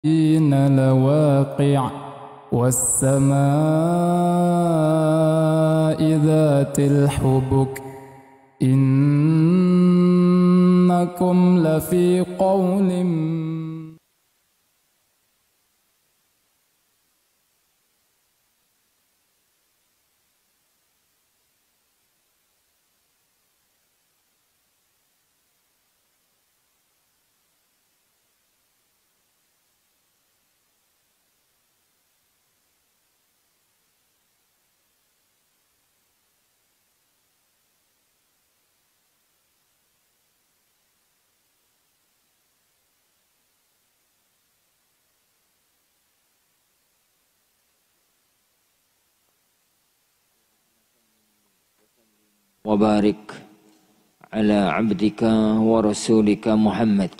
لواقع والسماء ذات الحبك إنكم لفي قول وبارك على عبدك ورسولك محمد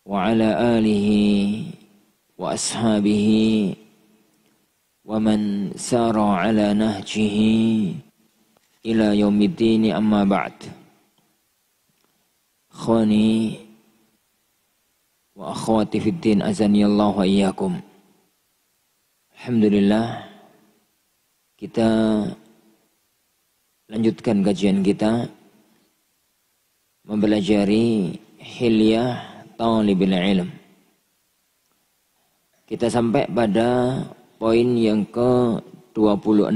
وعلى آله وأصحابه ومن سار على نهجه إلى يوم الدين أما بعد. إخواني وأخواتي في الدين أزاني الله وإياكم. Alhamdulillah, kita lanjutkan kajian kita mempelajari Hilyah Thalibul Ilm. Kita sampai pada poin yang ke-26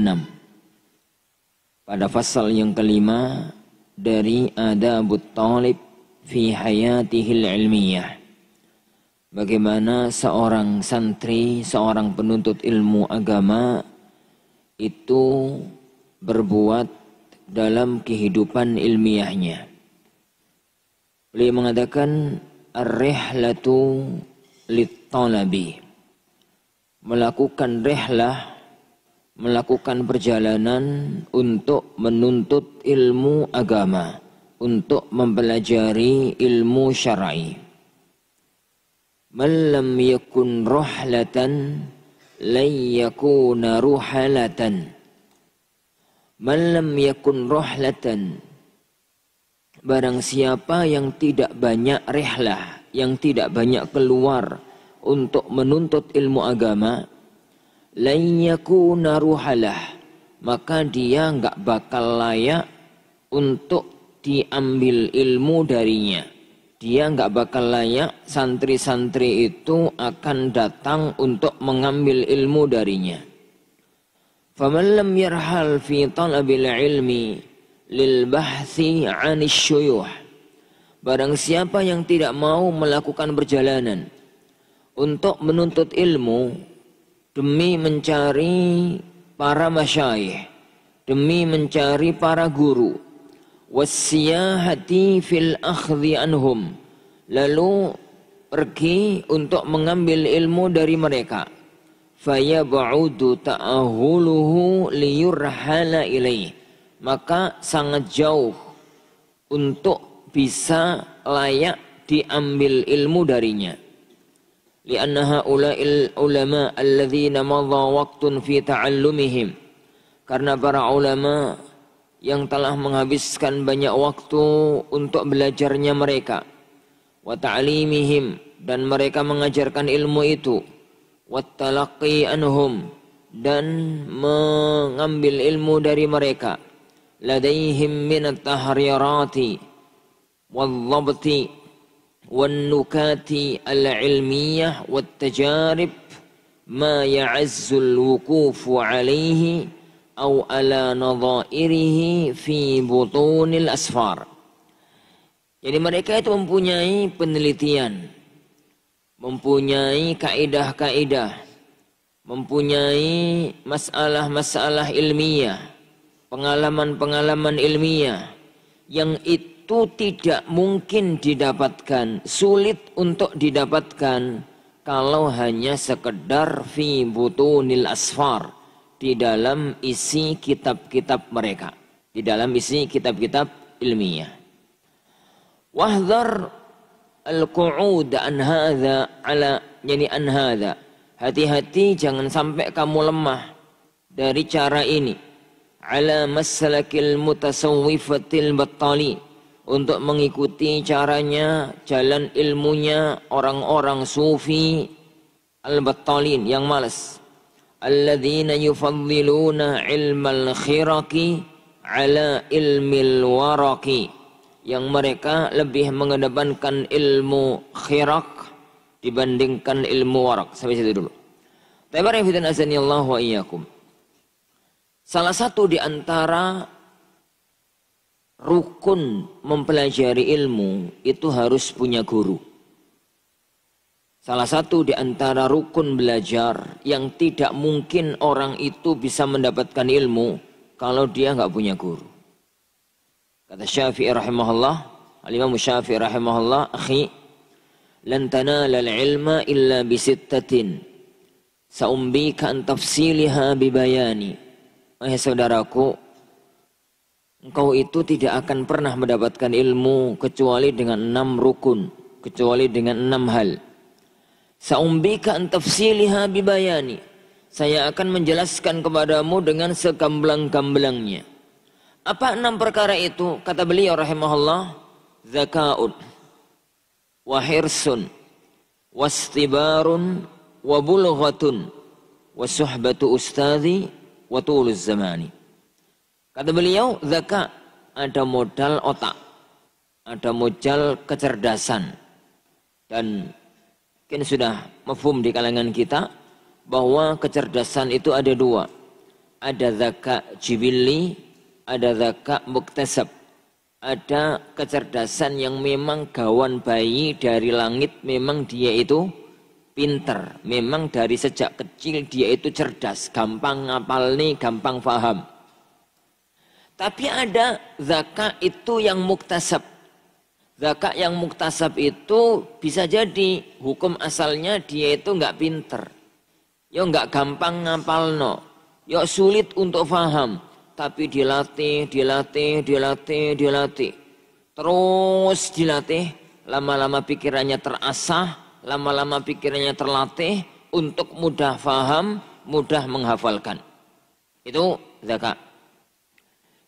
pada fasal yang kelima dari Adabut Thalib fi Hayatihil Ilmiyah. Bagaimana seorang santri, seorang penuntut ilmu agama itu berbuat dalam kehidupan ilmiahnya. Beliau mengatakan ar-rihlatu lit-talabi, melakukan rihlah, melakukan perjalanan untuk menuntut ilmu agama, untuk mempelajari ilmu syar'i. Man lam yakun ruhlatan lan yakuna ruhalatan. Man lam yakun ruhlatan, barang siapa yang tidak banyak rihlah, yang tidak banyak keluar untuk menuntut ilmu agama, lan yakuna ruhalah, maka dia enggak bakal layak untuk diambil ilmu darinya. Dia enggak bakal layak, santri-santri itu akan datang untuk mengambil ilmu darinya. فَمَنْ لَمْ يَرْحَلْ فِي طَلَبِ الْعِلْمِ لِلْبَحْثِ عَنِ الشُّيُوخِ, barang siapa yang tidak mau melakukan perjalanan untuk menuntut ilmu demi mencari para masyayikh, demi mencari para guru, وَالسِّيَاحَةِ فِي الْأَخْذِ عَنْهُمْ, lalu pergi untuk mengambil ilmu dari mereka, fayab'udu ta'ahuluhu liyurhala ilaih, maka sangat jauh untuk bisa layak diambil ilmu darinya. Lianna haula'il ulama alladzina madha waqtun fi ta'allumihim, karena para ulama yang telah menghabiskan banyak waktu untuk belajarnya mereka, wa ta'limihim, dan mereka mengajarkan ilmu itu, wattalaqi anhum, dan mengambil ilmu dari mereka, ladaihim minat tahrirati wal-dhabti wan-nukati al-ilmiyah wat-tajarib ma ya'azzul wukufu alaihi aw ala nadhairihi fi butunil asfar. Jadi mereka itu mempunyai penelitian, mempunyai kaidah-kaidah, mempunyai masalah-masalah ilmiah, pengalaman-pengalaman ilmiah yang itu tidak mungkin didapatkan, sulit untuk didapatkan kalau hanya sekedar fi butunil asfar, di dalam isi kitab-kitab mereka, di dalam isi kitab-kitab ilmiah. Wahdhar al-qu'ud an hadha ala, yani an hadha, hati-hati jangan sampai kamu lemah dari cara ini, ala maslakil mutasawwifatil battali, untuk mengikuti caranya, jalan ilmunya orang-orang sufi al-battalin yang malas. Alladzina yufaddiluna ilmal khiraqi ala ilmil waraqi, yang mereka lebih mengedepankan ilmu khiraq dibandingkan ilmu warak. Sampai situ dulu. Tabarakallahi azanillahu wa iyyakum. Salah satu di antara rukun mempelajari ilmu itu harus punya guru. Salah satu di antara rukun belajar yang tidak mungkin orang itu bisa mendapatkan ilmu kalau dia nggak punya guru. Kata Syafi'i rahimahullah, Al-Imam Syafi'i rahimahullah, akhi, lan tanala al-ilma illa bisittatin, sa'umbika an tafsiliha bibayani. Saudaraku, engkau itu tidak akan pernah mendapatkan ilmu kecuali dengan 6 rukun, kecuali dengan 6 hal. Sa'umbika an tafsiliha bibayani. Saya akan menjelaskan kepadamu dengan segamblang-gamblangnya. Apa 6 perkara itu? Kata beliau rahimahullah, zaka'un, wa hirsun, wastibarun, wa bulghatun, wa suhbatu ustadhi, wa tuluz zamani. Kata beliau, zaka, ada modal otak, ada modal kecerdasan. Dan mungkin sudah mafhum di kalangan kita bahwa kecerdasan itu ada 2. Ada zaka jibilli, ada zaka muktasab. Ada kecerdasan yang memang gawan bayi dari langit, memang dia itu pinter. Memang dari sejak kecil dia itu cerdas, gampang ngapal nih, gampang paham. Tapi ada zakat itu yang muktasab. Zakat yang muktasab itu bisa jadi hukum asalnya dia itu nggak pinter. Ya nggak gampang ngapalno. Ya sulit untuk paham. Tapi dilatih. Terus dilatih. Lama-lama pikirannya terasah. Lama-lama pikirannya terlatih. Untuk mudah paham, mudah menghafalkan. Itu zakat.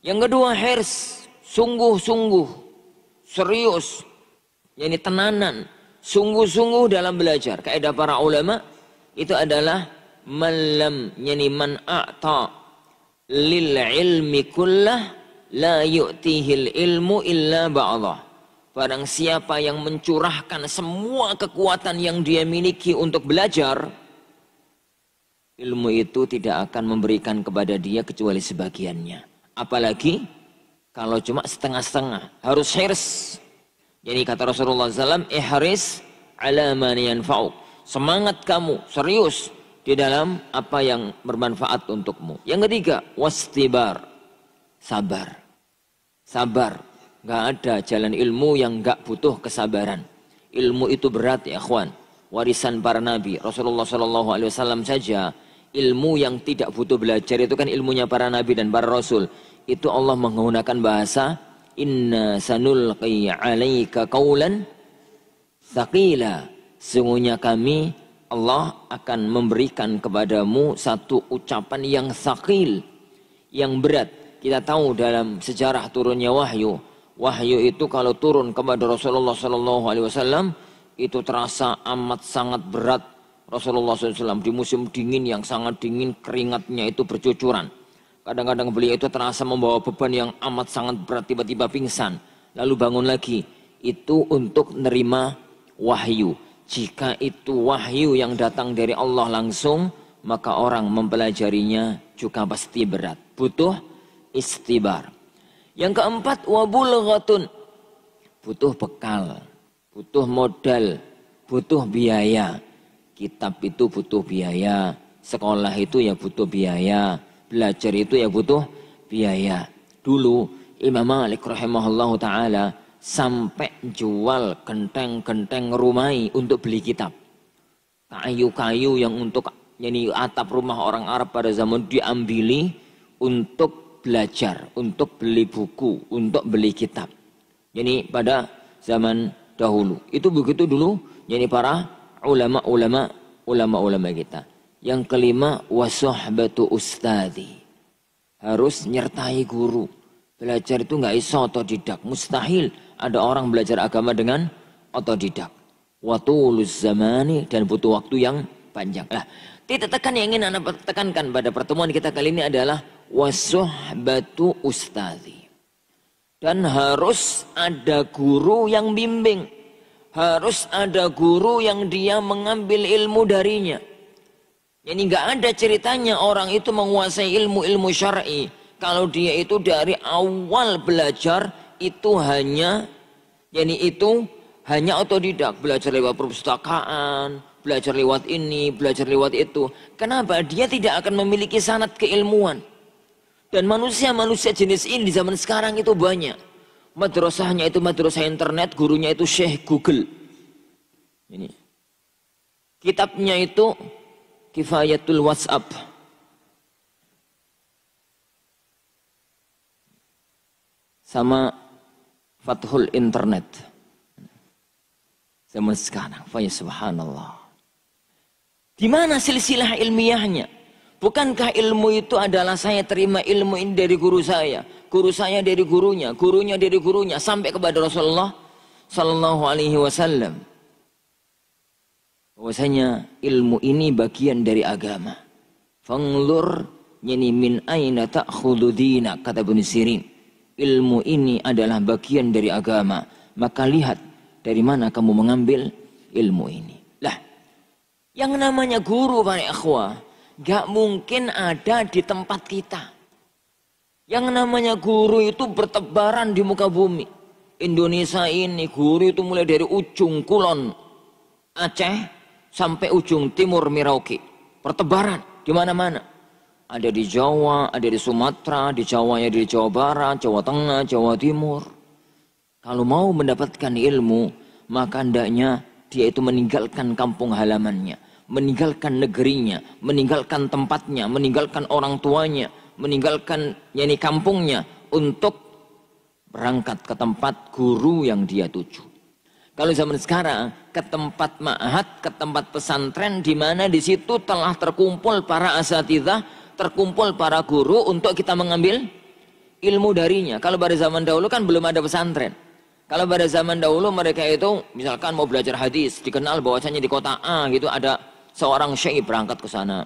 Yang kedua, hirs, sungguh-sungguh, serius, yani tenanan, sungguh-sungguh dalam belajar. Kaidah para ulama itu adalah malam, yani man a'ta lil ilmi kullah la yu'tihil ilmu illa ba'dah. Barang siapa yang mencurahkan semua kekuatan yang dia miliki untuk belajar, ilmu itu tidak akan memberikan kepada dia kecuali sebagiannya. Apalagi kalau cuma setengah-setengah. Harus hirs. Jadi kata Rasulullah SAW, ihris ala man yanfa'uk. Semangat kamu, serius di dalam apa yang bermanfaat untukmu. Yang ketiga, wastibar. Sabar. Sabar. Gak ada jalan ilmu yang gak butuh kesabaran. Ilmu itu berat ya akhwan. Warisan para nabi. Rasulullah SAW saja, ilmu yang tidak butuh belajar itu kan ilmunya para nabi dan para rasul. Itu Allah menggunakan bahasa inna sanulqi 'alaika qaulan tsaqila. Sungguhnya kami Allah akan memberikan kepadamu satu ucapan yang tsaqil, yang berat. Kita tahu dalam sejarah turunnya wahyu. Wahyu itu kalau turun kepada Rasulullah SAW itu terasa amat sangat berat. Rasulullah SAW di musim dingin yang sangat dingin, keringatnya itu bercucuran. Kadang-kadang beliau itu terasa membawa beban yang amat sangat berat, tiba-tiba pingsan. Lalu bangun lagi. Itu untuk menerima wahyu. Jika itu wahyu yang datang dari Allah langsung, maka orang mempelajarinya juga pasti berat. Butuh istibar. Yang keempat, wabulghatun. Butuh bekal, butuh modal, butuh biaya. Kitab itu butuh biaya, sekolah itu ya butuh biaya. Belajar itu ya butuh biaya. Dulu Imam Malik rahimahullahu ta'ala sampai jual genteng-genteng rumai untuk beli kitab. Kayu-kayu yang untuk jadi atap rumah orang Arab pada zaman diambili untuk belajar, untuk beli buku, untuk beli kitab. Jadi pada zaman dahulu. Itu begitu dulu jadi para ulama kita. Yang kelima, wasuhbatu ustadi. Harus nyertai guru. Belajar itu nggak iso otodidak. Mustahil ada orang belajar agama dengan otodidak. Watuluz zamani, dan butuh waktu yang panjang. Nah, titik tekan yang ingin Anda tekankan pada pertemuan kita kali ini adalah wasuhbatu ustazi. Dan harus ada guru yang bimbing. Harus ada guru yang dia mengambil ilmu darinya. Jadi nggak ada ceritanya orang itu menguasai ilmu syar'i. Kalau dia itu dari awal belajar itu hanya otodidak, belajar lewat perpustakaan, belajar lewat ini, belajar lewat itu. Kenapa? Dia tidak akan memiliki sanad keilmuan. Dan manusia-manusia jenis ini di zaman sekarang itu banyak. Madrasahnya itu madrasah internet, gurunya itu Syekh Google. Ini. Kitabnya itu Kifayatul WhatsApp. Sama Fathul Internet. Zaman sekarang, ya subhanallah. Di mana silsilah ilmiahnya? Bukankah ilmu itu adalah saya terima ilmu ini dari guru saya dari gurunya, gurunya dari gurunya, sampai kepada Rasulullah Sallallahu Alaihi Wasallam. Bahwasanya ilmu ini bagian dari agama. Fanglur yani min aina ta'khudhu dinak, kata Ibnu Sirin. Ilmu ini adalah bagian dari agama. Maka lihat dari mana kamu mengambil ilmu ini. Lah, yang namanya guru para ikhwah gak mungkin ada di tempat kita. Yang namanya guru itu bertebaran di muka bumi. Indonesia ini guru itu mulai dari ujung kulon Aceh sampai ujung timur Merauke. Bertebaran di mana-mana. Ada di Jawa, ada di Sumatera, di Jawa ada di Jawa Barat, Jawa Tengah, Jawa Timur. Kalau mau mendapatkan ilmu, maka hendaknya dia itu meninggalkan kampung halamannya, meninggalkan negerinya, meninggalkan tempatnya, meninggalkan orang tuanya, meninggalkan kampungnya untuk berangkat ke tempat guru yang dia tuju. Kalau zaman sekarang ke tempat ma'had, ke tempat pesantren, di mana di situ telah terkumpul para asatidzah, terkumpul para guru untuk kita mengambil ilmu darinya. Kalau pada zaman dahulu kan belum ada pesantren. Kalau pada zaman dahulu mereka itu misalkan mau belajar hadis, dikenal bahwasanya di kota A gitu ada seorang syekh berangkat ke sana.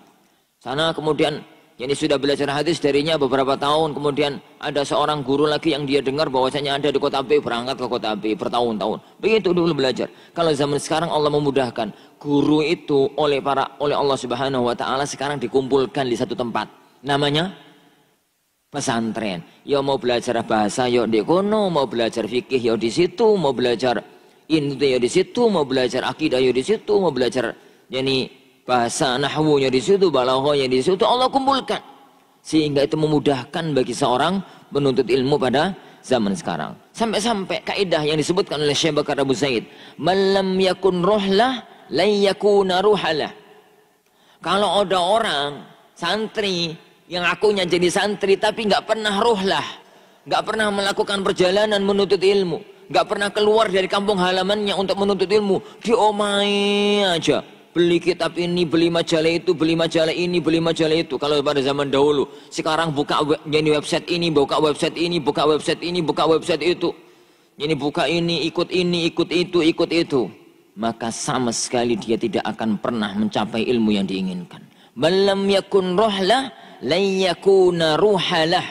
Sana kemudian sudah belajar hadis darinya beberapa tahun, kemudian ada seorang guru lagi yang dia dengar bahwasanya ada di kota B, berangkat ke kota B bertahun-tahun. Begitu dulu belajar. Kalau zaman sekarang Allah memudahkan, guru itu oleh Allah Subhanahu wa taala sekarang dikumpulkan di satu tempat. Namanya pesantren. Ya mau belajar bahasa ya di kono, mau belajar fikih ya di situ, mau belajar ini ya di situ, mau belajar akidah ya di situ, mau belajar bahasa nahwunya di situ, balaghahnya di situ, Allah kumpulkan. Sehingga itu memudahkan bagi seorang menuntut ilmu pada zaman sekarang. Sampai-sampai kaidah yang disebutkan oleh Syekh Bakar Abu Zaid, "Man lam yakun ruhlah, la yakuna ruhalah." Kalau ada orang santri yang akunya jadi santri tapi nggak pernah ruhlah, nggak pernah melakukan perjalanan menuntut ilmu, nggak pernah keluar dari kampung halamannya untuk menuntut ilmu, di omai aja. Beli kitab ini, beli majalah itu, beli majalah ini, beli majalah itu. Kalau pada zaman dahulu, sekarang buka website ini, buka website ini, buka website ini, buka website itu. Ini buka ini, ikut itu, ikut itu. Maka sama sekali dia tidak akan pernah mencapai ilmu yang diinginkan. Malam yakun ruhlah, lan yakuna ruhalah.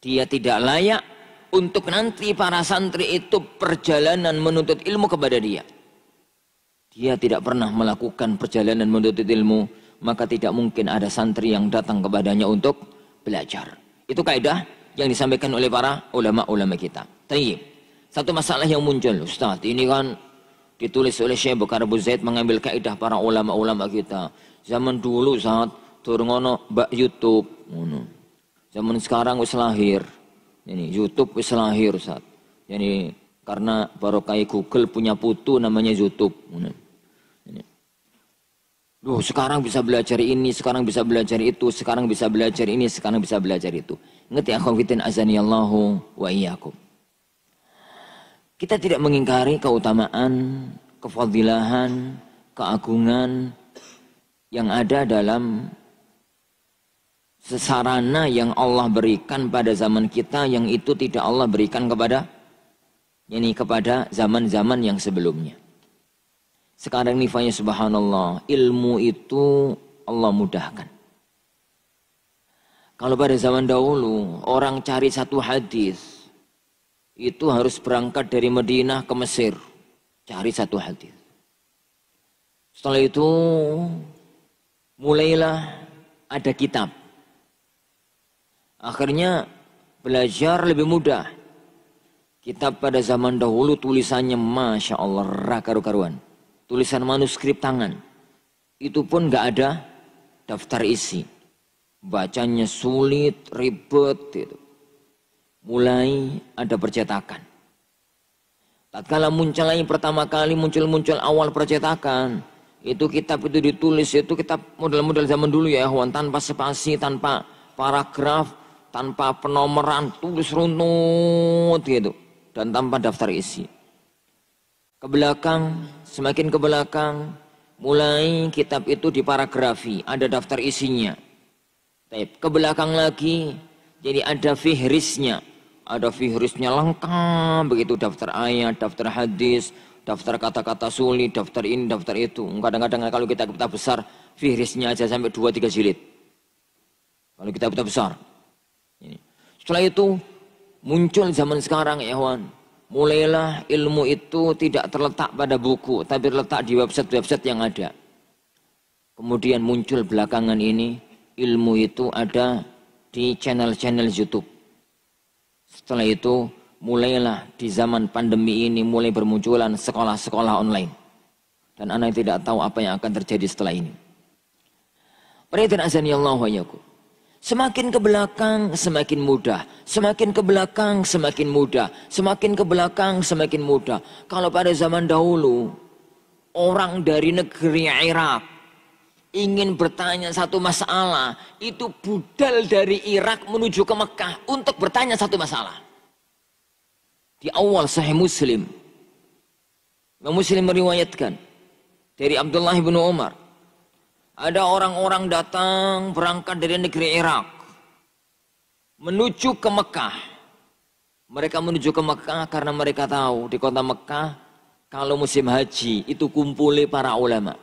Dia tidak layak untuk nanti para santri itu perjalanan menuntut ilmu kepada dia. Dia tidak pernah melakukan perjalanan menuntut ilmu, maka tidak mungkin ada santri yang datang kepadanya untuk belajar. Itu kaidah yang disampaikan oleh para ulama-ulama kita. Tayyib. Satu masalah yang muncul, Ustaz, ini kan ditulis oleh Syekh Bakar Abu Zaid mengambil kaidah para ulama-ulama kita. Zaman dulu saat turun mbak YouTube, zaman sekarang wis lahir. Ini YouTube wis lahir, Ustaz. Jadi karena barokah Google punya putu namanya YouTube. Duh, sekarang bisa belajar ini, sekarang bisa belajar itu, sekarang bisa belajar ini, sekarang bisa belajar itu. Ngerti akhwafitin azanillahu wa iyyakum. Kita tidak mengingkari keutamaan, kefadilahan, keagungan yang ada dalam Sarana yang Allah berikan pada zaman kita yang itu tidak Allah berikan kepada zaman-zaman yang sebelumnya. Sekarang ini subhanallah, ilmu itu Allah mudahkan. Kalau pada zaman dahulu orang cari satu hadis itu harus berangkat dari Madinah ke Mesir, cari satu hadis. Setelah itu mulailah ada kitab. Akhirnya belajar lebih mudah. Kitab pada zaman dahulu tulisannya Masya Allah karu-karuan. Tulisan manuskrip tangan. Itu pun gak ada daftar isi. Bacanya sulit, ribet gitu. Mulai ada percetakan. Tatkala pertama kali muncul awal percetakan. Itu kitab itu ditulis, itu kitab model-model zaman dulu ya ikhwan. Tanpa spasi, tanpa paragraf, tanpa penomoran, tulis runtut gitu. Dan tanpa daftar isi. Ke belakang, semakin ke belakang, mulai kitab itu diparagrafi, ada daftar isinya. Ke belakang lagi, jadi ada fihrisnya. Ada fihrisnya lengkap, begitu daftar ayat, daftar hadis, daftar kata-kata sulit, daftar ini, daftar itu. Kadang-kadang kalau kita besar, fihrisnya aja sampai 2-3 jilid. Kalau kita besar. Setelah itu, muncul zaman sekarang ya kawan. Mulailah ilmu itu tidak terletak pada buku, tapi terletak di website-website yang ada. Kemudian muncul belakangan ini, ilmu itu ada di channel-channel YouTube. Setelah itu, mulailah di zaman pandemi ini mulai bermunculan sekolah-sekolah online. Dan anak tidak tahu apa yang akan terjadi setelah ini. Perhatian azani Allah wa yakum. Semakin ke belakang semakin mudah, semakin ke belakang semakin mudah, semakin ke belakang semakin mudah. Kalau pada zaman dahulu orang dari negeri Irak ingin bertanya satu masalah, itu budal dari Irak menuju ke Mekah untuk bertanya satu masalah. Di awal Sahih Muslim, Muslim meriwayatkan dari Abdullah bin Umar. Ada orang-orang datang berangkat dari negeri Irak menuju ke Mekah. Mereka menuju ke Mekah karena mereka tahu di kota Mekah kalau musim haji itu kumpuli para ulama.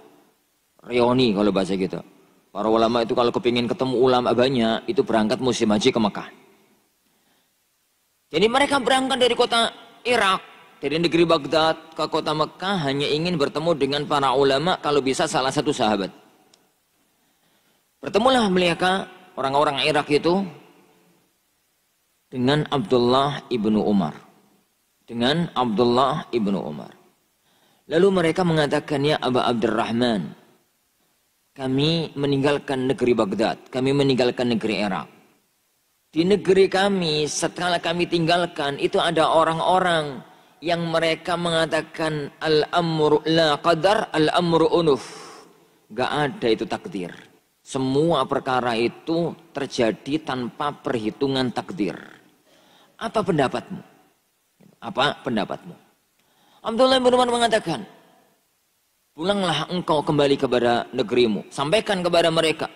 Reuni kalau bahasa gitu. Para ulama itu kalau kepingin ketemu ulama banyak itu berangkat musim haji ke Mekah. Jadi mereka berangkat dari kota Irak, dari negeri Baghdad ke kota Mekah hanya ingin bertemu dengan para ulama kalau bisa salah satu sahabat. Bertemulah mereka orang-orang Irak itu dengan Abdullah ibnu Umar. Dengan Abdullah ibnu Umar. Lalu mereka mengatakan, ya Aba Abdurrahman, kami meninggalkan negeri Baghdad, kami meninggalkan negeri Irak. Di negeri kami, setelah kami tinggalkan, itu ada orang-orang yang mereka mengatakan al-amru la qadar, al-amru unuf. Gak ada itu takdir. Semua perkara itu terjadi tanpa perhitungan takdir. Apa pendapatmu? Apa pendapatmu? Abdullah bin Umar mengatakan, pulanglah engkau kembali kepada negerimu. Sampaikan kepada mereka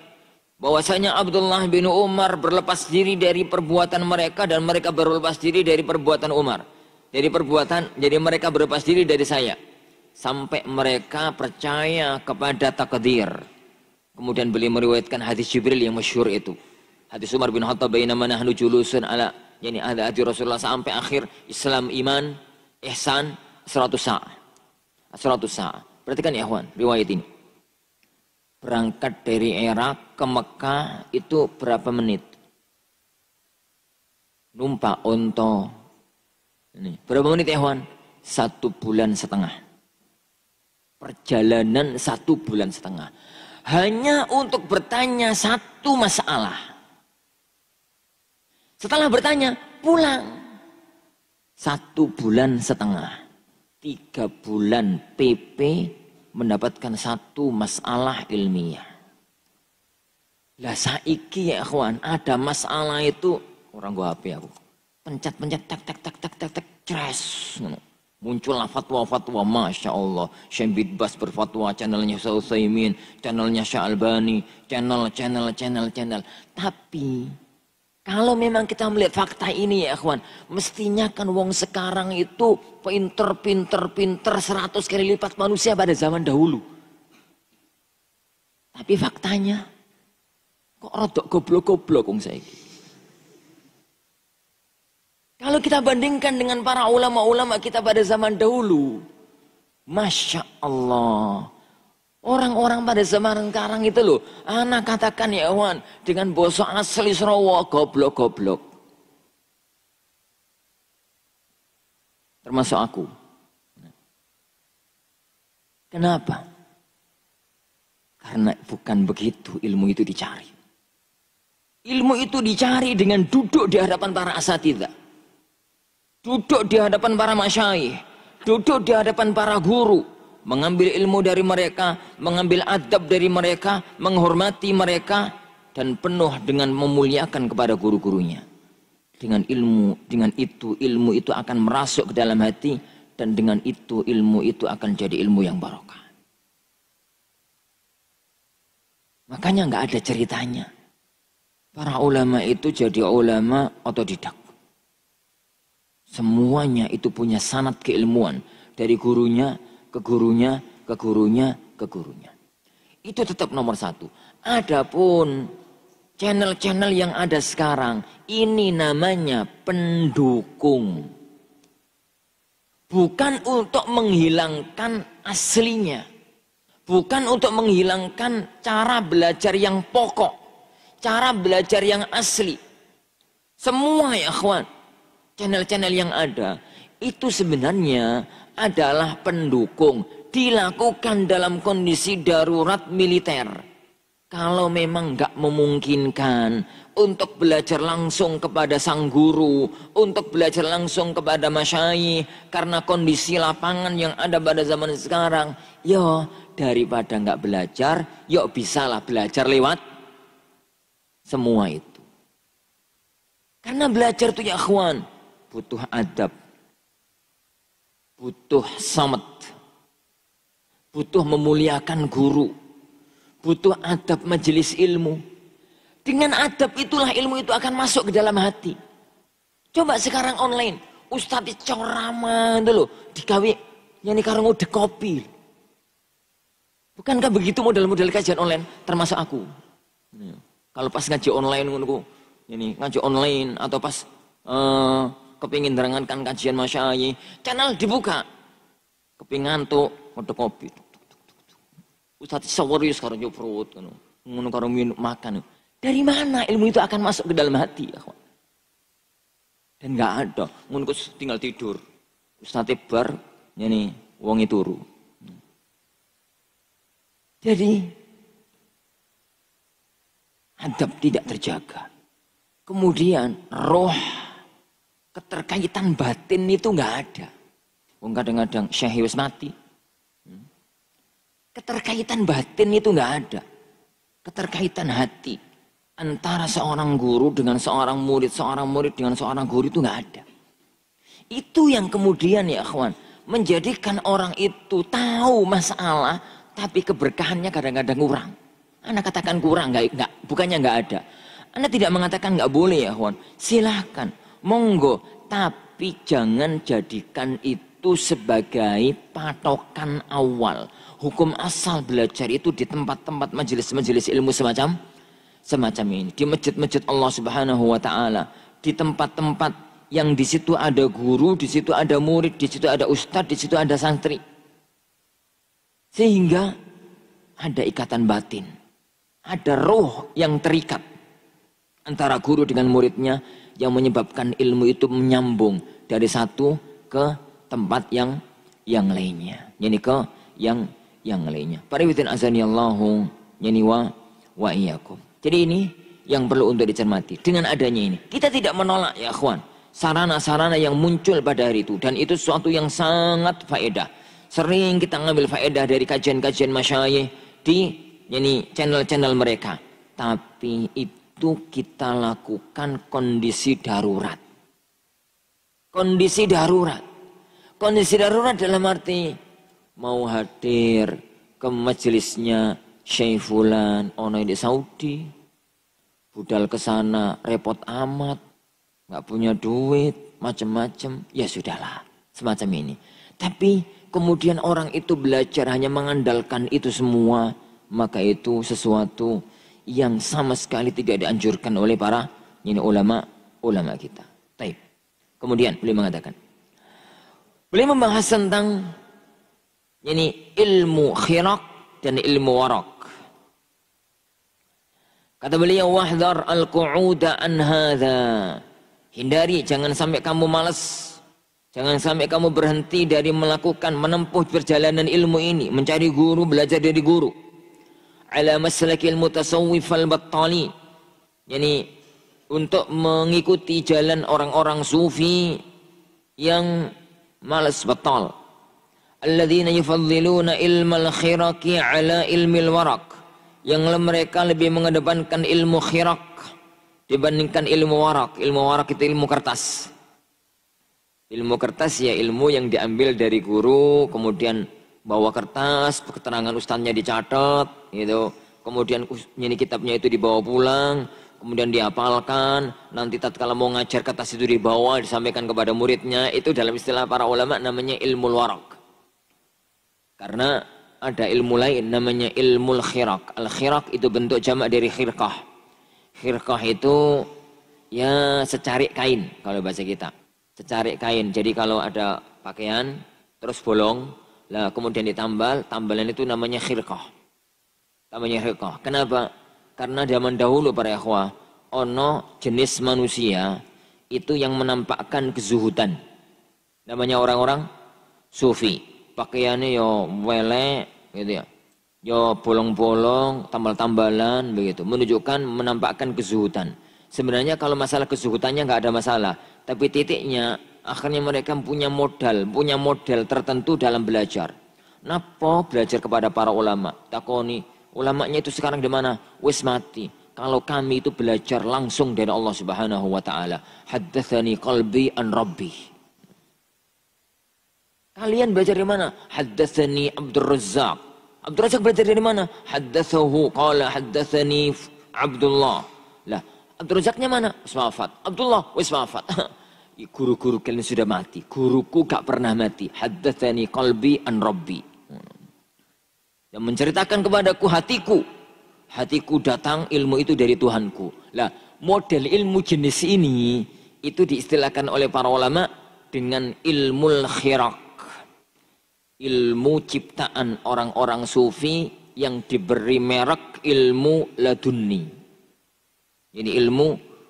bahwasanya Abdullah bin Umar berlepas diri dari perbuatan mereka dan mereka berlepas diri dari perbuatan Umar. Jadi mereka berlepas diri dari saya. Sampai mereka percaya kepada takdir. Kemudian beliau meriwayatkan hadis Jibril yang masyhur itu. Hadis Umar bin Khattab bainama nahnu julusun ala yani ada hadis Rasulullah sampai akhir Islam, iman, ihsan 100 sa'ah. 100 sa'ah. Perhatikan ya ikhwan, riwayat ini. Berangkat dari Irak ke Mekah itu berapa menit? Numpak onto. Ini berapa menit ya ikhwan? 1 bulan setengah. Perjalanan 1 bulan setengah. Hanya untuk bertanya satu masalah. Setelah bertanya, pulang. 1 bulan setengah. 3 bulan PP mendapatkan 1 masalah ilmiah. Lah saiki ya ikhwan, ada masalah itu, orang gua HP aku. Pencet, tak, cres. Muncullah fatwa-fatwa, Masya Allah. Syekh bin Bas berfatwa, channelnya Syekh Utsaimin, channelnya Syekh Albani, channel. Tapi kalau memang kita melihat fakta ini ya ikhwan, mestinya kan wong sekarang itu pinter 100 kali lipat manusia pada zaman dahulu. Tapi faktanya kok rodok goblok-goblok wong saiki. Kalau kita bandingkan dengan para ulama-ulama kita pada zaman dahulu, Masya Allah. Orang-orang pada zaman sekarang itu loh, anak katakan ya Wan, dengan bahasa asli Sarawak, goblok-goblok. Termasuk aku. Kenapa? Karena bukan begitu ilmu itu dicari. Ilmu itu dicari dengan duduk di hadapan para asatidzah. Duduk di hadapan para masyayikh, duduk di hadapan para guru, mengambil ilmu dari mereka, mengambil adab dari mereka, menghormati mereka, dan penuh dengan memuliakan kepada guru-gurunya. Dengan ilmu itu akan merasuk ke dalam hati, dan dengan itu ilmu itu akan jadi ilmu yang barokah. Makanya nggak ada ceritanya. Para ulama itu jadi ulama otodidak. Semuanya itu punya sanad keilmuan. Dari gurunya, ke gurunya, ke gurunya, ke gurunya. Itu tetap nomor satu. Adapun channel-channel yang ada sekarang, ini namanya pendukung. Bukan untuk menghilangkan aslinya. Bukan untuk menghilangkan cara belajar yang pokok. Cara belajar yang asli. Semua ya akhwan. Channel-channel yang ada itu sebenarnya adalah pendukung, dilakukan dalam kondisi darurat militer. Kalau memang nggak memungkinkan untuk belajar langsung kepada sang guru, untuk belajar langsung kepada masyayikh karena kondisi lapangan yang ada pada zaman sekarang, ya daripada nggak belajar, yuk bisalah belajar lewat semua itu. Karena belajar itu ya akhwan, butuh adab, butuh samet, butuh memuliakan guru, butuh adab majelis ilmu. Dengan adab itulah ilmu itu akan masuk ke dalam hati. Coba sekarang online, Ustadz ceramah itu loh, digawe nyanyi karo ngode kopi. Bukankah begitu model-model kajian online, termasuk aku. Kalau pas ngaji online ini ngaji online atau pas kepingin nerangankan kajian masyayikh, channel dibuka. Kepingin tuh ngode kopi. Ustadz sawari sekarang nyoprot ngono karo minum makan. Dari mana ilmu itu akan masuk ke dalam hati, ya? Dan nggak ada, ngono tinggal tidur. Ustadz bar nyanyi wongi turu. Jadi adab tidak terjaga. Kemudian roh, keterkaitan batin itu nggak ada. Kadang-kadang syekh wis mati. Keterkaitan batin itu nggak ada. Keterkaitan hati antara seorang guru dengan seorang murid dengan seorang guru itu nggak ada. Itu yang kemudian ya akhwan menjadikan orang itu tahu masalah tapi keberkahannya kadang-kadang kurang. Anda katakan kurang, bukannya nggak ada. Anda tidak mengatakan nggak boleh ya akhwan. Silahkan, monggo, tapi jangan jadikan itu sebagai patokan awal. Hukum asal belajar itu di tempat-tempat majelis-majelis ilmu semacam ini. Di masjid-masjid Allah Subhanahu wa Ta'ala. Di tempat-tempat yang di situ ada guru, di situ ada murid, di situ ada ustadz, di situ ada santri. Sehingga ada ikatan batin. Ada roh yang terikat antara guru dengan muridnya yang menyebabkan ilmu itu menyambung dari satu ke tempat yang lainnya. Yani ke yang lainnya. Parifidin azani Allahu yani wa iyyakum. Jadi ini yang perlu untuk dicermati. Dengan adanya ini, kita tidak menolak ya akhwan, sarana-sarana yang muncul pada hari itu, dan itu sesuatu yang sangat faedah. Sering kita ngambil faedah dari kajian-kajian masyayikh di channel-channel mereka. Tapi itu kita lakukan kondisi darurat. Kondisi darurat. Kondisi darurat dalam arti mau hadir ke majelisnya Syekh Fulan, ono di Saudi, budal ke sana repot amat, nggak punya duit, macam-macam, ya sudahlah, semacam ini. Tapi kemudian orang itu belajar hanya mengandalkan itu semua, maka itu sesuatu yang sama sekali tidak dianjurkan oleh para ulama kita. Taib. Kemudian beliau mengatakan, beliau membahas tentang ilmu khiraq dan ilmu warak. Kata beliau, wahdar al-qu'uda an hadha. Hindari, jangan sampai kamu malas. Jangan sampai kamu berhenti dari menempuh perjalanan ilmu ini, mencari guru, belajar dari guru. Ala maslakil mutasawwif al-battali. Untuk mengikuti jalan orang-orang sufi yang malas, battal. Alladzina yufaddiluna ilmal khiraqi ala ilmil warak. Yang mereka lebih mengedepankan ilmu khiraq dibandingkan ilmu warak. Ilmu warak itu ilmu kertas. Ilmu kertas ya ilmu yang diambil dari guru, kemudian bawa kertas, keterangan ustaznya dicatat, gitu. Kemudian kitabnya itu dibawa pulang, kemudian dihafalkan. Nanti tatkala mau ngajar kertas itu dibawa, disampaikan kepada muridnya. Itu dalam istilah para ulama namanya ilmu warak. Karena ada ilmu lain namanya ilmu khiraq. Al-khiraq itu bentuk jamak dari khirqah. Khirqah itu ya secarik kain kalau bahasa kita. Secarik kain. Jadi kalau ada pakaian terus bolong, lah kemudian ditambal, tambalan itu namanya khirqah. Namanya khirqah. Kenapa? Karena zaman dahulu para ikhwah, ono jenis manusia itu yang menampakkan kezuhudan. Namanya orang-orang sufi. Pakaiannya yo welek gitu ya. Yo bolong-bolong, tambal-tambalan begitu. Menunjukkan menampakkan kezuhudan. Sebenarnya kalau masalah kezuhudannya nggak ada masalah, tapi titiknya akhirnya mereka punya modal tertentu dalam belajar. Napa belajar kepada para ulama? Takoni, ulamanya itu sekarang di mana? Wis mati. Kalau kami itu belajar langsung dari Allah Subhanahu wa taala. Haddatsani qalbi an rabbi. Kalian belajar dari mana? Haddatsani Abdul Razzaq. Abdul Razzaq belajar dari mana? Haddatsahu qala haddatsani Abdullah. Lah, Abdul Razzaqnya mana? Wis wafat. Abdullah wis wafat. Guru-guru kalian sudah mati. Guruku gak pernah mati. Haddatsani qalbi an rabbi. Yang menceritakan kepadaku hatiku. Hatiku datang ilmu itu dari Tuhanku. Lah, model ilmu jenis ini itu diistilahkan oleh para ulama dengan ilmu khiraq. Ilmu ciptaan orang-orang sufi yang diberi merek ilmu laduni. Ini ilmu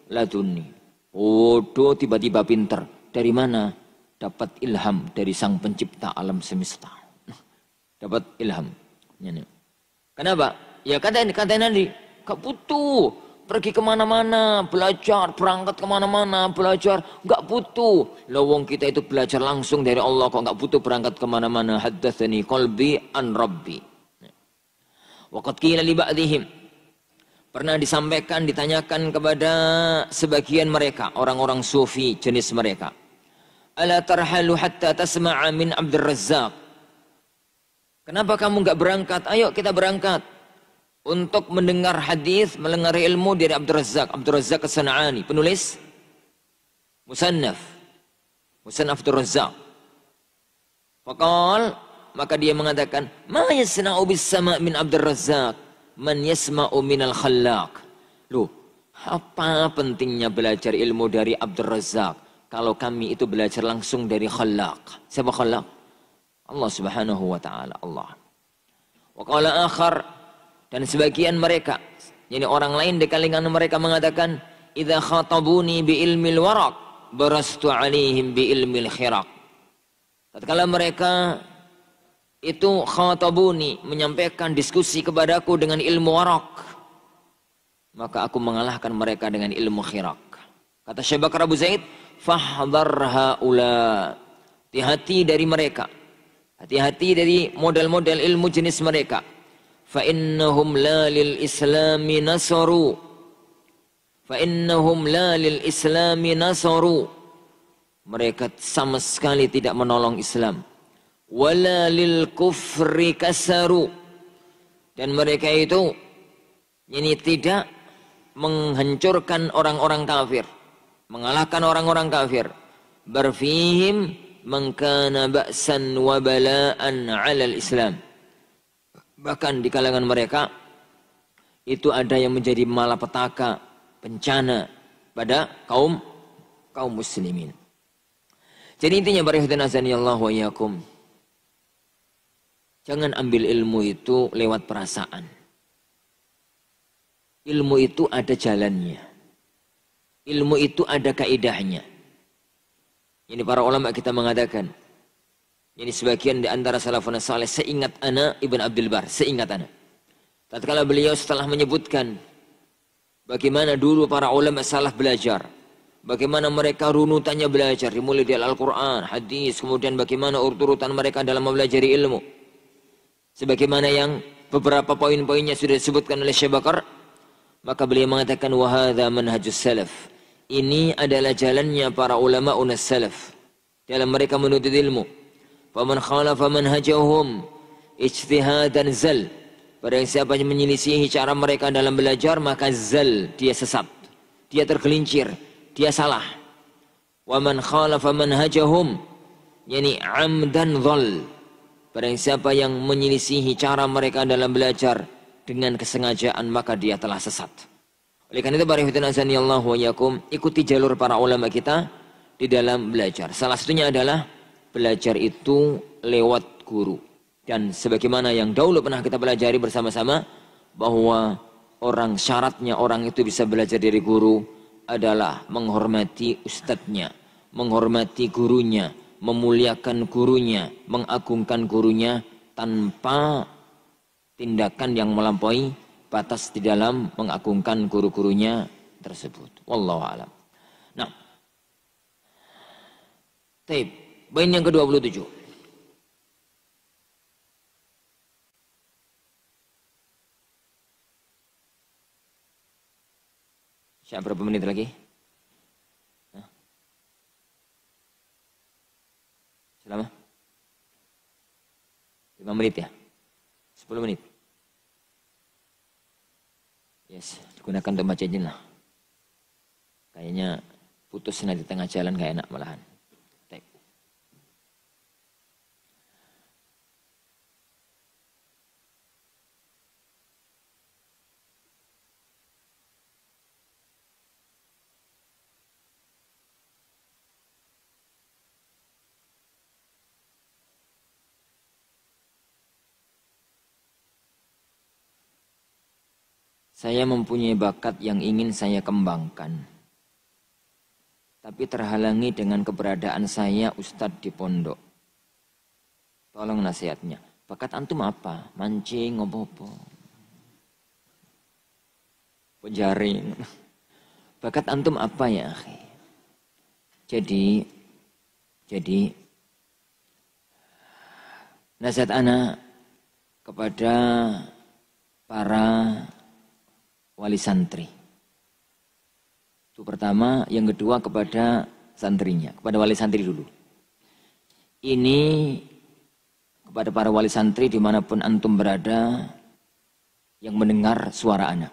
laduni. Waduh, tiba-tiba pinter. Dari mana? Dapat ilham dari sang pencipta alam semesta. Dapat ilham. Kenapa? Ya kata nanti, gak butuh pergi kemana-mana, belajar, berangkat kemana-mana, belajar, gak butuh. Lawang kita itu belajar langsung dari Allah, kok gak butuh berangkat kemana-mana. Haddatsani qalbi an rabbi. Waqad qila li ba'dihim. Pernah disampaikan, ditanyakan kepada sebagian mereka, orang-orang sufi jenis mereka. Ala tarhalu hatta tasma'a min Abdul Razzaq. Kenapa kamu gak berangkat? Ayo kita berangkat. Untuk mendengar hadis, mendengar ilmu dari Abdul Razzaq. Abdul Razzaq As-San'ani, penulis Musannaf Abdul Razzaq. Faqal, maka dia mengatakan, ma yasna'u bis sama' min Abdul Razzaq, man yasma'u minal khallaq. Loh, apa pentingnya belajar ilmu dari Abdul Razzaq kalau kami itu belajar langsung dari khallaq? Siapa khallaq? Allah Subhanahu wa taala, Allah. Wa qala akhar, dan sebagian mereka, jadi orang lain di kalangan mereka mengatakan, idza khatabuni bi ilmil waraq, barastu alaihim bi ilmil khiraq. Tatkala mereka itu khatabuni, menyampaikan diskusi kepadaku dengan ilmu waraq, maka aku mengalahkan mereka dengan ilmu khiraq. Kata Syekh Bakar Abu Zaid, fahdhar haula. Hati-hati dari mereka. Hati-hati dari model-model ilmu jenis mereka. فإنهم لا للإسلام نصروا Mereka sama sekali tidak menolong Islam. Wala lil kufri kasaru. Dan mereka itu ini tidak menghancurkan orang-orang kafir, mengalahkan orang-orang kafir. Barfihim man kana ba'san wa bala'an 'alal Islam. Bahkan di kalangan mereka itu ada yang menjadi malapetaka, bencana pada kaum muslimin. Jadi intinya barakallahu azanillahu wa iyyakum. Jangan ambil ilmu itu lewat perasaan. Ilmu itu ada jalannya. Ilmu itu ada kaidahnya. Ini para ulama kita mengatakan. Ini sebagian di antara salafun saleh, seingat ana Ibn Abdul Bar, seingat ana. Tatkala beliau setelah menyebutkan bagaimana dulu para ulama salaf belajar, bagaimana mereka runutannya belajar, dimulai dari Al-Quran, hadis, kemudian bagaimana urutan mereka dalam mempelajari ilmu. Sebagaimana yang beberapa poin-poinnya sudah disebutkan oleh Syekh Bakar, maka beliau mengatakan wahadha manhajus salaf. Ini adalah jalannya para ulama unas salaf dalam mereka menuntut ilmu. Faman khalafa manhajahum ijtihadan zal. Barang siapa yang menyelisihi cara mereka dalam belajar, maka zal, dia sesat, dia tergelincir, dia salah. Wa man khalafa manhajahum yani amdan dhal. Barang siapa yang menyelisihi cara mereka dalam belajar dengan kesengajaan, maka dia telah sesat. Oleh karena itu barakallahu azanillahu wa iyyakum, ikuti jalur para ulama kita di dalam belajar. Salah satunya adalah belajar itu lewat guru. Dan sebagaimana yang dahulu pernah kita pelajari bersama-sama, bahwa syaratnya orang itu bisa belajar dari guru adalah menghormati ustadznya, menghormati gurunya, memuliakan gurunya, mengagungkan gurunya tanpa tindakan yang melampaui batas di dalam mengagungkan guru-gurunya tersebut. Wallahu a'lam. Nah, taib, bain yang ke-27. Siapa berapa menit lagi? Selama 5 menit ya? 10 menit? Yes, digunakan untuk baca izin lah. Kayaknya putus nanti di tengah jalan gak enak malahan. Saya mempunyai bakat yang ingin saya kembangkan. Tapi terhalangi dengan keberadaan saya ustadz di pondok. Tolong nasihatnya. Bakat antum apa? Mancing, ngopo-ngopo. Penjaring. Bakat antum apa ya, akhi? Jadi nasihat ana kepada para wali santri. Itu pertama, yang kedua kepada santrinya, kepada wali santri dulu. Ini kepada para wali santri dimanapun antum berada yang mendengar suara anak.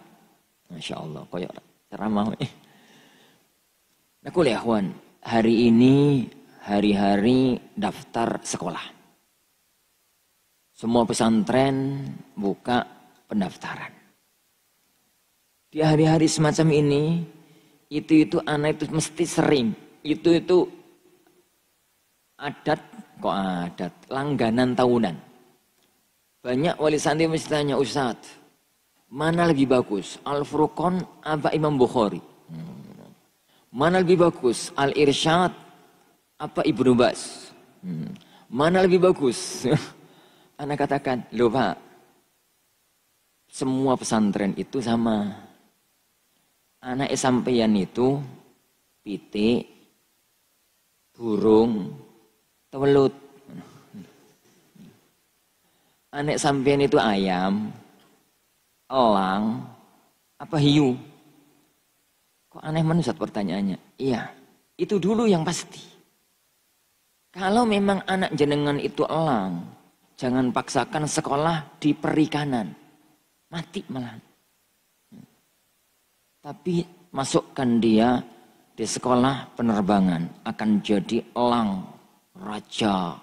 Masya Allah, koyok ceramah. Nah kuliahwan, hari ini hari-hari daftar sekolah. Semua pesantren buka pendaftaran. Di hari-hari semacam ini, itu anak itu mesti sering. Itu adat, langganan tahunan. Banyak wali santri mesti tanya, Ustadz, mana lebih bagus? Al-Furqan apa Imam Bukhari? Mana lebih bagus? Al-Irsyad apa Ibnu Bas? Mana lebih bagus? Anak katakan, loh Pak, semua pesantren itu sama. Anak sampeyan itu pitik, burung, tewelut. Anak sampeyan itu ayam, elang, apa hiu? Kok aneh menusat pertanyaannya? Iya, itu dulu yang pasti. Kalau memang anak jenengan itu elang, jangan paksakan sekolah di perikanan. Mati malah. Tapi masukkan dia di sekolah penerbangan. Akan jadi elang raja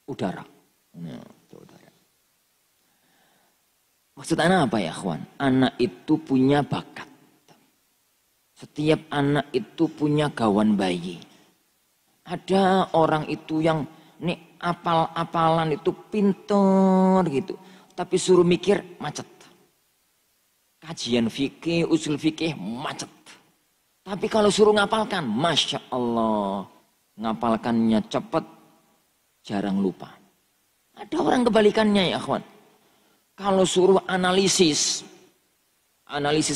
udara. Udara. Maksud anak apa ya, kawan? Anak itu punya bakat. Setiap anak itu punya gawan bayi. Ada orang itu yang nih apal-apalan itu pinter gitu. Tapi suruh mikir macet. Kajian fikih, usul fikih macet. Tapi kalau suruh ngapalkan, Masya Allah. Ngapalkannya cepat, jarang lupa. Ada orang kebalikannya ya kawan. Kalau suruh analisis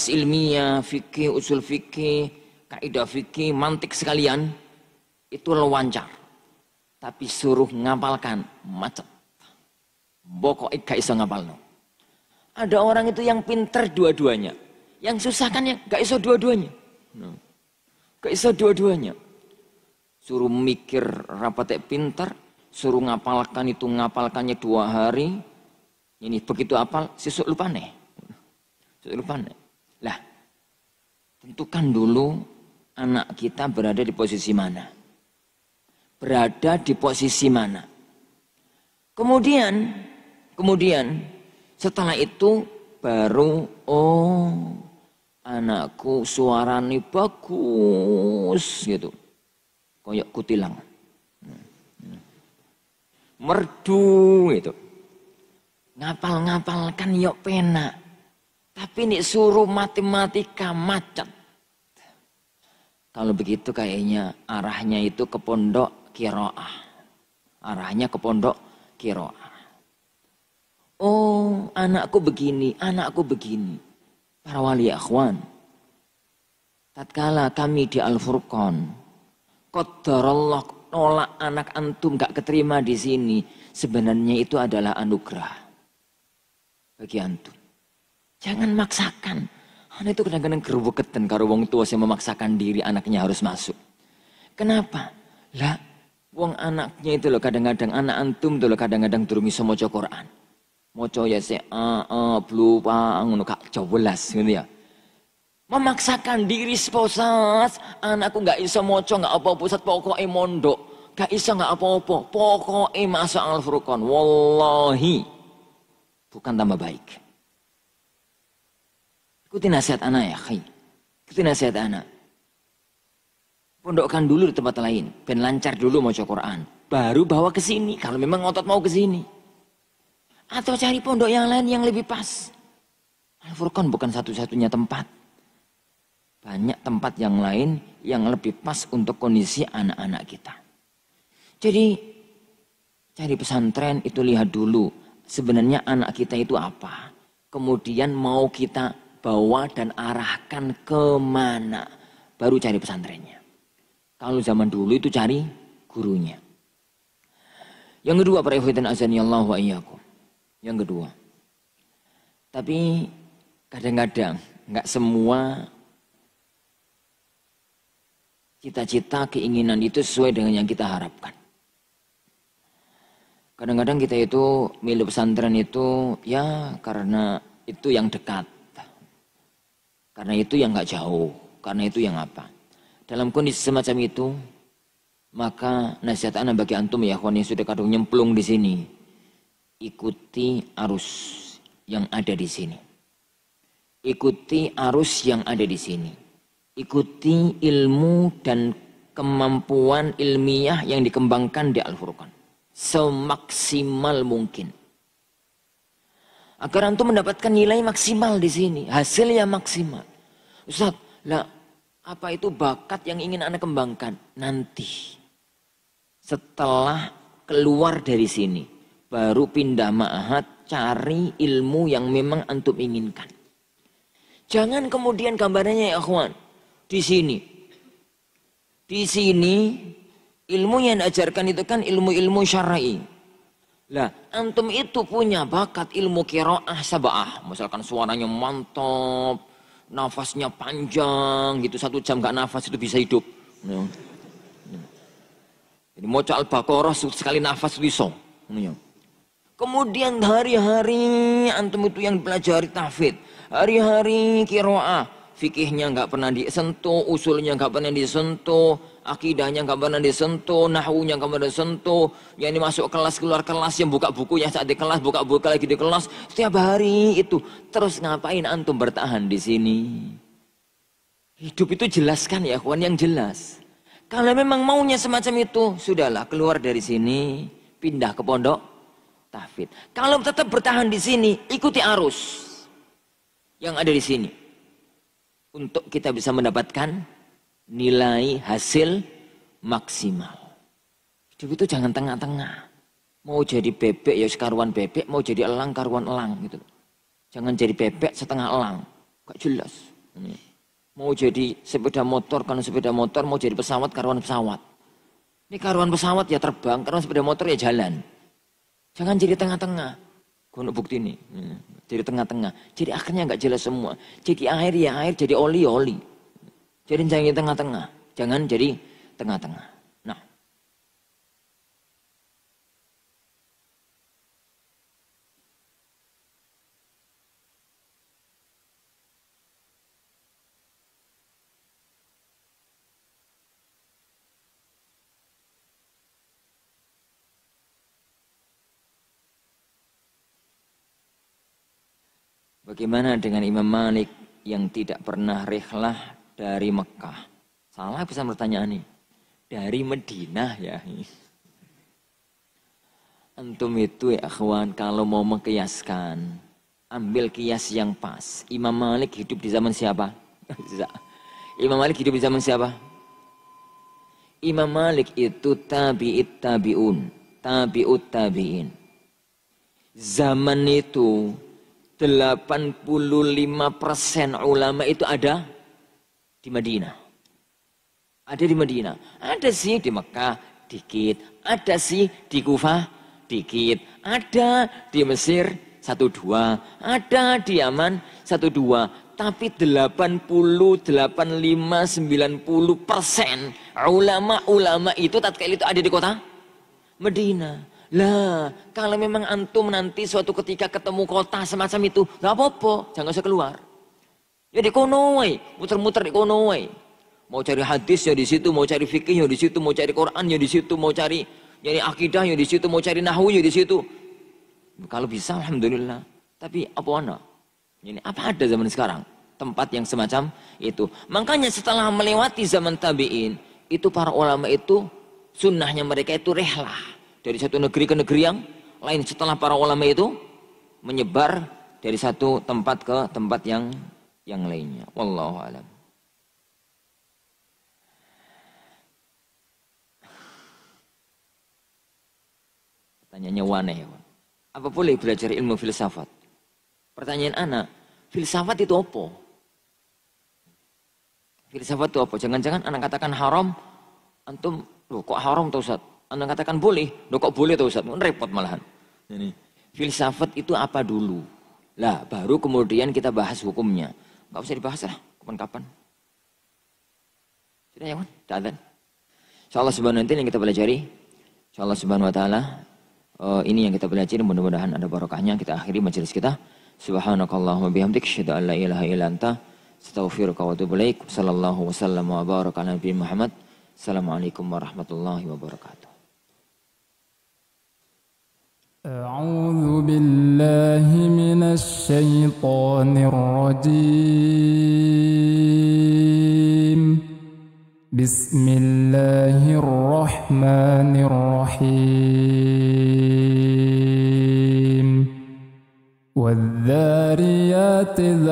ilmiah, fikih, usul fikih, kaidah fikih, mantik sekalian, itu lancar. Tapi suruh ngapalkan, macet. Pokoknya gak bisa ngapal. No. Ada orang itu yang pinter dua-duanya. Yang susah kan ya gak bisa dua-duanya. No. Gak bisa dua-duanya. Suruh mikir rapatnya pinter, suruh ngapalkan itu ngapalkannya 2 hari. Ini begitu apal, sesuk lupa nih. Lah, tentukan dulu anak kita berada di posisi mana. Berada di posisi mana. Kemudian setelah itu baru anakku suaranya bagus gitu. Koyok kutilang. Merdu gitu. Ngapal-ngapalkan yuk pena. Tapi nih suruh matematika macet. Kalau begitu kayaknya arahnya itu ke pondok qiraah. Arahnya ke pondok qiraah. Oh, anakku begini. Para wali akhwan. Tatkala kami di Al-Furqan, qadarallah nolak anak antum gak keterima di sini. Sebenarnya itu adalah anugerah bagi antum. Jangan maksakan. Anak itu kadang-kadang gerbuketan karo wong tua yang memaksakan diri anaknya harus masuk. Kenapa? Lah, wong anaknya itu loh kadang-kadang anak antum itu loh kadang-kadang durung iso maca Quran. Maca ya se blu pa ngono gak jelas gitu ya. Memaksakan diri posat, anakku gak iso maca gak apa-apa Ustaz pokoke mondok. Gak iso gak apa-apa, pokoke masuk Al-Furqan. Wallahi bukan tambah baik. Ikuti nasihat anak ya, ikuti nasihat anak. Pondokkan dulu di tempat lain, ben lancar dulu mau Quran. Baru bawa ke sini, kalau memang ngotot mau ke sini. Atau cari pondok yang lain yang lebih pas. Al-Furqan bukan satu-satunya tempat. Banyak tempat yang lain yang lebih pas untuk kondisi anak-anak kita. Jadi, cari pesantren itu lihat dulu. Sebenarnya anak kita itu apa. Kemudian mau kita bawa dan arahkan kemana. Baru cari pesantrennya. Kalau zaman dulu itu cari gurunya. Yang kedua, para ikhwatan azanillahu wa iyyakum. Yang kedua. Tapi kadang-kadang nggak semua cita-cita, keinginan itu sesuai dengan yang kita harapkan. Kadang-kadang kita itu milih pesantren itu ya karena itu yang dekat. Karena itu yang nggak jauh, karena itu yang apa. Dalam kondisi semacam itu, maka nasihat anak bagi antum ya kawan yang sudah kadung nyemplung di sini. Ikuti arus yang ada di sini. Ikuti arus yang ada di sini. Ikuti ilmu dan kemampuan ilmiah yang dikembangkan di Al-Furqan. Semaksimal mungkin. Agar antum mendapatkan nilai maksimal di sini. Hasilnya maksimal. Ustaz, lah apa itu bakat yang ingin anak kembangkan? Nanti. Setelah keluar dari sini. Baru pindah ma'had, cari ilmu yang memang antum inginkan. Jangan kemudian gambarannya ya akhwan. Di sini. Di sini ilmu yang diajarkan itu kan ilmu-ilmu syar'i. Lah, antum itu punya bakat ilmu qiraah sab'ah. Misalkan suaranya mantap, nafasnya panjang gitu, 1 jam gak nafas itu bisa hidup. Jadi maca Al-Baqarah sekali nafas iso. Kemudian hari-hari antum itu yang pelajari tahfidz, hari-hari qiraah, fikihnya nggak pernah disentuh, usulnya nggak pernah disentuh, akidahnya nggak pernah disentuh, nahwunya nggak pernah disentuh. Yang ini masuk kelas keluar kelas, yang buka bukunya saat di kelas, buka buku lagi di kelas, setiap hari itu. Terus ngapain antum bertahan di sini? Hidup itu jelaskan ya kawan, yang jelas. Kalau memang maunya semacam itu, sudahlah keluar dari sini, pindah ke pondok tahfidz. Kalau tetap bertahan di sini, ikuti arus yang ada di sini. Untuk kita bisa mendapatkan nilai hasil maksimal. Hidup itu jangan tengah-tengah. Mau jadi bebek ya sekaruan bebek, mau jadi elang karuan elang gitu. Jangan jadi bebek setengah elang, gak jelas. Mau jadi sepeda motor karena sepeda motor, mau jadi pesawat karuan pesawat. Ini karuan pesawat ya terbang, karuan sepeda motor ya jalan. Jangan jadi tengah-tengah. Gunung bukti ini. Jadi tengah-tengah. Jadi akhirnya nggak jelas semua. Jadi air ya air, jadi oli ya oli. Jadi jangan jadi tengah-tengah. Jangan jadi tengah-tengah. Nah. Bagaimana dengan Imam Malik yang tidak pernah rihlah dari Mekah? Salah bisa pertanyaan ini. Dari Madinah ya. Antum itu ya akhwan, kalau mau mengkiaskan, ambil kias yang pas. Imam Malik hidup di zaman siapa? Imam Malik hidup di zaman siapa? Imam Malik itu tabi'it tabi'un, tabi'ut tabi'in. Zaman itu 85% ulama itu ada di Madinah. Ada di Madinah. Ada sih di Mekah, dikit. Ada sih di Kufah, dikit. Ada di Mesir, 1-2. Ada di Yaman, 1-2. Tapi 80, 85, 90% ulama-ulama itu tatkala itu ada di kota Madinah. Lah, kalau memang antum nanti suatu ketika ketemu kota semacam itu, nggak apa-apa, jangan usah keluar. Ya di kono wae, muter-muter di kono wae. Mau cari hadis ya di situ, mau cari fikih ya di situ, mau cari Quran ya di situ, mau cari akidah ya di situ, mau cari nahwu ya di situ. Kalau bisa alhamdulillah. Tapi apa ana? Ini apa ada zaman sekarang tempat yang semacam itu? Makanya setelah melewati zaman tabi'in, itu para ulama itu sunnahnya mereka itu rehlah. Dari satu negeri ke negeri yang lain setelah para ulama itu menyebar dari satu tempat ke tempat yang lainnya. Wallahu a'lam. Pertanyaannya waneh. Apa boleh belajar ilmu filsafat? Pertanyaan anak, filsafat itu apa? Filsafat itu apa? Jangan-jangan anak katakan haram, antum, loh kok haram tuh Ustaz? Anda katakan boleh, loh kok boleh tuh Ustaz? Repot malahan. Ini. Filsafat itu apa dulu? Lah, baru kemudian kita bahas hukumnya. Enggak usah dibahas lah, kapan-kapan. Sudah ya, Ta'adhan. Insyaallah subhanahu wa ta'ala yang kita pelajari. Insyaallah subhanahu wa ta'ala ini yang kita pelajari, mudah-mudahan ada barokahnya. Kita akhiri majelis kita. Subhanakallahumma bihamdik, asyhadu an la ilaha illa anta, astaghfiruka wa atubu ilaik. Sallallahu wasallam wa baraka ala Nabi Muhammad. Assalamualaikum warahmatullahi wabarakatuh. أعوذ بالله من الشيطان الرجيم بسم الله الرحمن الرحيم والذاريات ذروا